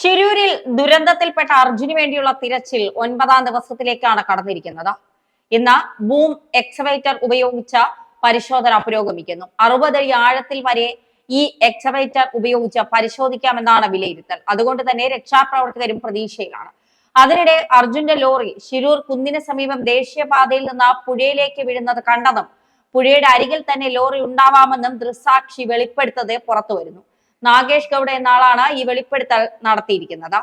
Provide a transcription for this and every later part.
ശിരൂരിൽ ദുരന്തത്തിൽപ്പെട്ട അർജുന് വേണ്ടിയുള്ള തിരച്ചിൽ 9ാം ദിവസത്തിലേക്കാണ് കടന്നിരിക്കുന്നത്. ഇന്ന് ബൂം എക്സവേറ്റർ ഉപയോഗിച്ച പരിശോധന പുരോഗമിക്കുന്നു. 60 അടി ആഴത്തിൽ വരെ ഈ എക്സവേറ്റർ ഉപയോഗിച്ച് പരിശോധിക്കാമെന്നാണ് വിലയിരുത്തൽ. അതുകൊണ്ട് തന്നെ രക്ഷാപ്രവർത്തകരും പ്രതീക്ഷയിലാണ്. അതിനിടെ അർജുന്റെ ലോറി ശിരൂർ കുന്നിന് സമീപം ദേശീയപാതയിൽ നിന്ന് പുഴയിലേക്ക് വീഴുന്നത് കണ്ടതും പുഴയുടെ അരികിൽ തന്നെ ലോറി ഉണ്ടാവാമെന്നും ദൃക്സാക്ഷി വെളിപ്പെടുത്തത് പുറത്തുവരുന്നു. നാഗേഷ് ഗൌഡ എന്ന ആളാണ് ഈ വെളിപ്പെടുത്തൽ നടത്തിയിരിക്കുന്നത്.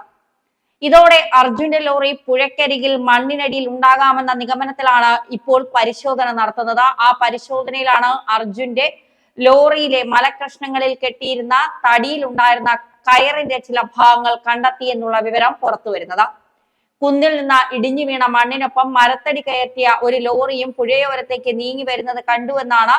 ഇതോടെ അർജുന്റെ ലോറി പുഴക്കരികിൽ മണ്ണിനടിയിൽ ഉണ്ടാകാമെന്ന നിഗമനത്തിലാണ് ഇപ്പോൾ പരിശോധന നടത്തുന്നത്. ആ പരിശോധനയിലാണ് അർജുന്റെ ലോറിയിലെ മലക്കഷ്ണങ്ങളിൽ കെട്ടിയിരുന്ന തടിയിൽ ഉണ്ടായിരുന്ന കയറിന്റെ ചില ഭാഗങ്ങൾ കണ്ടെത്തിയെന്നുള്ള വിവരം പുറത്തുവരുന്നത്. കുന്നിൽ നിന്ന് ഇടിഞ്ഞു വീണ മണ്ണിനൊപ്പം മരത്തടി കയറ്റിയ ഒരു ലോറിയും പുഴയോരത്തേക്ക് നീങ്ങി വരുന്നത് കണ്ടുവെന്നാണ്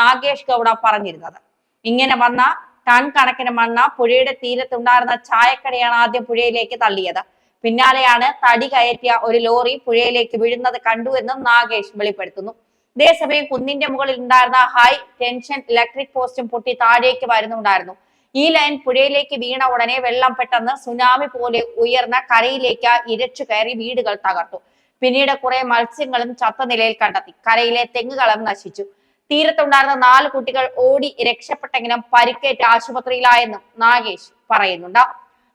നാഗേഷ് ഗൌഡ പറഞ്ഞിരുന്നത്. ഇങ്ങനെ വന്ന ടൺ കണക്കിന് മണ്ണ് പുഴയുടെ തീരത്തുണ്ടായിരുന്ന ചായക്കടയാണ് ആദ്യം പുഴയിലേക്ക് തള്ളിയത്. പിന്നാലെയാണ് തടി കയറ്റിയ ഒരു ലോറി പുഴയിലേക്ക് വീഴുന്നത് കണ്ടുവെന്നും നാഗേഷ് വെളിപ്പെടുത്തുന്നു. ഇതേസമയം കുന്നിന്റെ മുകളിൽ ഉണ്ടായിരുന്ന ഹൈ ടെൻഷൻ ഇലക്ട്രിക് പോസ്റ്റും പൊട്ടി താഴേക്ക് വരുന്നുണ്ടായിരുന്നു. ഈ ലൈൻ പുഴയിലേക്ക് വീണ ഉടനെ വെള്ളം പെട്ടെന്ന് സുനാമി പോലെ ഉയർന്ന കരയിലേക്ക് ഇരച്ചു കയറി വീടുകൾ തകർത്തു. പിന്നീട് കുറെ മത്സ്യങ്ങളും ചത്ത നിലയിൽ കണ്ടെത്തി. കരയിലെ തെങ്ങുകളും നശിച്ചു. തീരത്തുണ്ടായിരുന്ന 4 കുട്ടികൾ ഓടി രക്ഷപ്പെട്ടെങ്കിലും പരിക്കേറ്റ് ആശുപത്രിയിലായെന്നും നാഗേഷ് പറയുന്നുണ്ട്.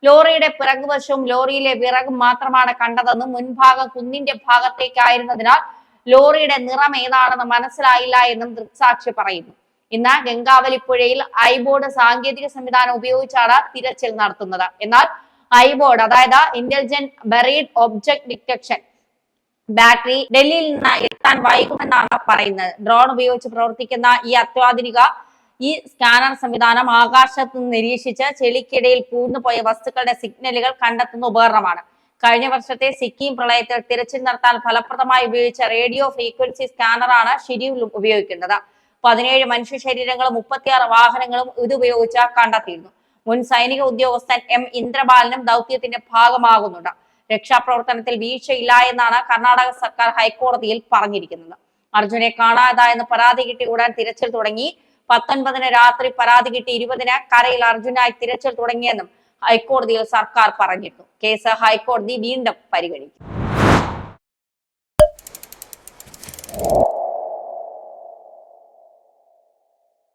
ലോറിയുടെ പിറകുവശവും ലോറിയിലെ വിറകും മാത്രമാണ് കണ്ടതെന്നും മുൻഭാഗം കുന്നിന്റെ ഭാഗത്തേക്കായിരുന്നതിനാൽ ലോറിയുടെ നിറം ഏതാണെന്ന് മനസ്സിലായില്ല എന്നും ദൃക്സാക്ഷി പറയുന്നു. ഇന്ന് ഗംഗാവലിപ്പുഴയിൽ ഐബോർഡ് സാങ്കേതിക സംവിധാനം ഉപയോഗിച്ചാണ് തിരച്ചിൽ നടത്തുന്നത്. എന്നാൽ ഐബോർഡ് അതായത് intelligent buried object detection battery ഡൽഹിയിൽ നിന്ന് എത്താൻ വൈകുമെന്നാണ് പറയുന്നത്. ഡ്രോൺ ഉപയോഗിച്ച് പ്രവർത്തിക്കുന്ന ഈ അത്യാധുനിക സ്കാനർ സംവിധാനം ആകാശത്ത് നിന്ന് നിരീക്ഷിച്ച് ചെളിക്കിടയിൽ പൂർണ്ണുപോയ വസ്തുക്കളുടെ സിഗ്നലുകൾ കണ്ടെത്തുന്ന ഉപകരണമാണ്. കഴിഞ്ഞ വർഷത്തെ സിക്കിം പ്രളയത്തിൽ തിരച്ചിൽ നടത്താൻ ഫലപ്രദമായി ഉപയോഗിച്ച റേഡിയോ ഫ്രീക്വൻസി സ്കാനറാണ് ഷിരൂരിൽ ഉപയോഗിക്കുന്നത്. 17 മനുഷ്യ ശരീരങ്ങളും 36 വാഹനങ്ങളും ഇതുപയോഗിച്ച് കണ്ടെത്തിയിരുന്നു. മുൻ സൈനിക ഉദ്യോഗസ്ഥൻ M ഇന്ദ്രബാലനും ദൗത്യത്തിന്റെ ഭാഗമാകുന്നുണ്ട്. രക്ഷാപ്രവർത്തനത്തിൽ വീഴ്ചയില്ല എന്നാണ് കർണാടക സർക്കാർ ഹൈക്കോടതിയിൽ പറഞ്ഞിരിക്കുന്നത്. അർജുനെ കാണാതായെന്ന് പരാതി കിട്ടി ഉടൻ തിരച്ചിൽ തുടങ്ങി. 19-ന് രാത്രി പരാതി കിട്ടി 20-ന് കരയിൽ അർജുനായി തിരച്ചിൽ തുടങ്ങിയെന്നും ഹൈക്കോടതിയിൽ സർക്കാർ പറഞ്ഞിരുന്നു. കേസ് ഹൈക്കോടതി വീണ്ടും പരിഗണിക്കും.